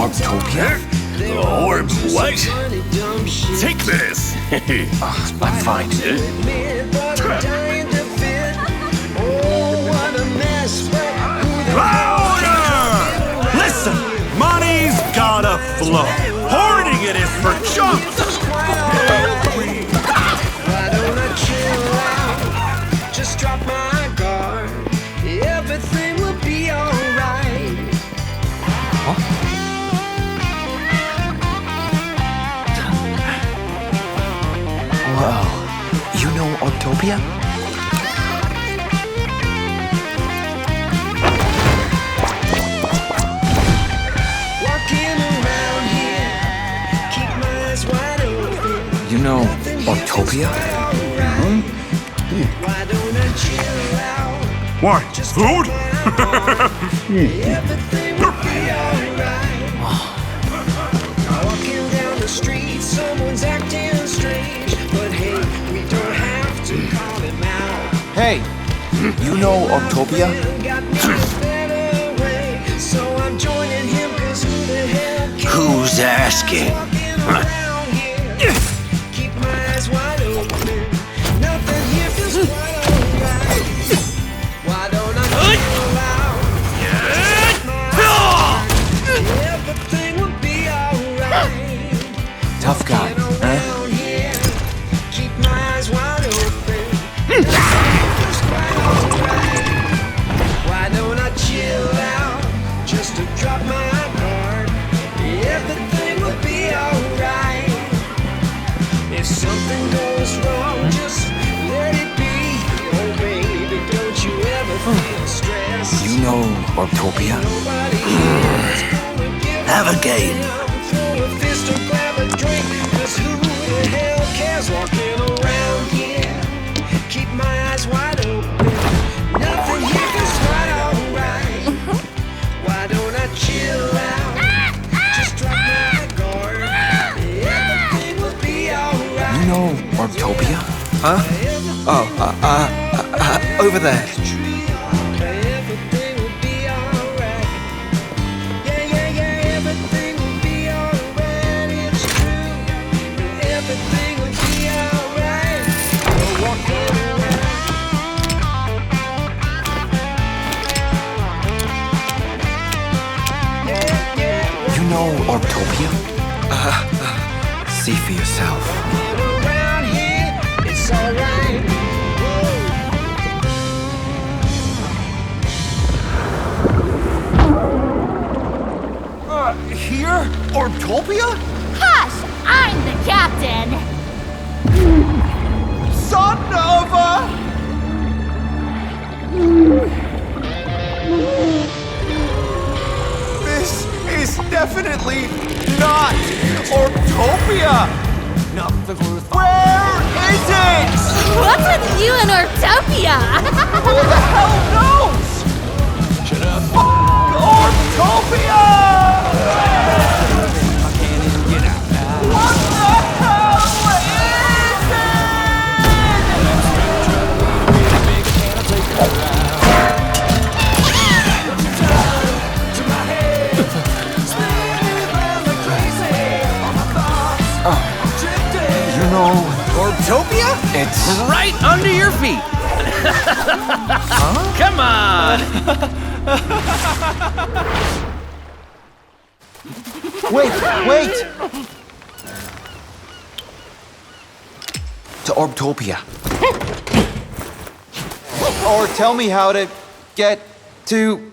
Orbtopia? Orb, what? Take this! I'm fine. Louder! Listen, money's gotta flow. Hoarding it is for chumps! Why don't I chill out? Just drop my guard. Everything will be alright. Wow, you know Orbtopia? Walking around here, keep my eyes wide open. You know Orbtopia? Why don't I chill out? Why, food? Everything will be alright. Walking down the street, someone's acting strange. But hey, we don't have to call him out. Hey, you know Orbtopia? Got no better way, so I'm joining him, 'cause who the hell cares? Who's asking? Walking around here, keep my eyes wide open. Nothing here feels quite alright. Why don't I chill out? Everything will be alright. Tough guy, huh? Around here, keep my eyes wide open. Nothing feels quite alright. Why don't I chill out just to drop my guard? Everything will be alright. If something goes wrong, just let it be. Oh baby, don't you ever feel stressed. You know Orbtopia? Nobody is gonna give Have a game. throw a fist or grab a drink. 'Cause who the hell cares walking around here? Keep my eyes wide open. Nothing here feels quite alright. Why don't I chill out? Just drop my guard. Everything will be alright. You know Orbtopia? Huh? Oh, over there. Everything will be alright. Yeah, everything will be alright. It's true. Everything will be alright. We're walking around. You know Orbtopia? See for yourself. Around here, it's alright. Here? Orbtopia? Hush! I'm the captain! Son of a... This is definitely not Orbtopia! Where is it? What's with you and Orbtopia? Who the hell knows? Shut up. Orbtopia! What the hell is it? You know, Orbtopia? it's... Right under your feet! Come on! Wait! To Orbtopia. Or tell me how to get to...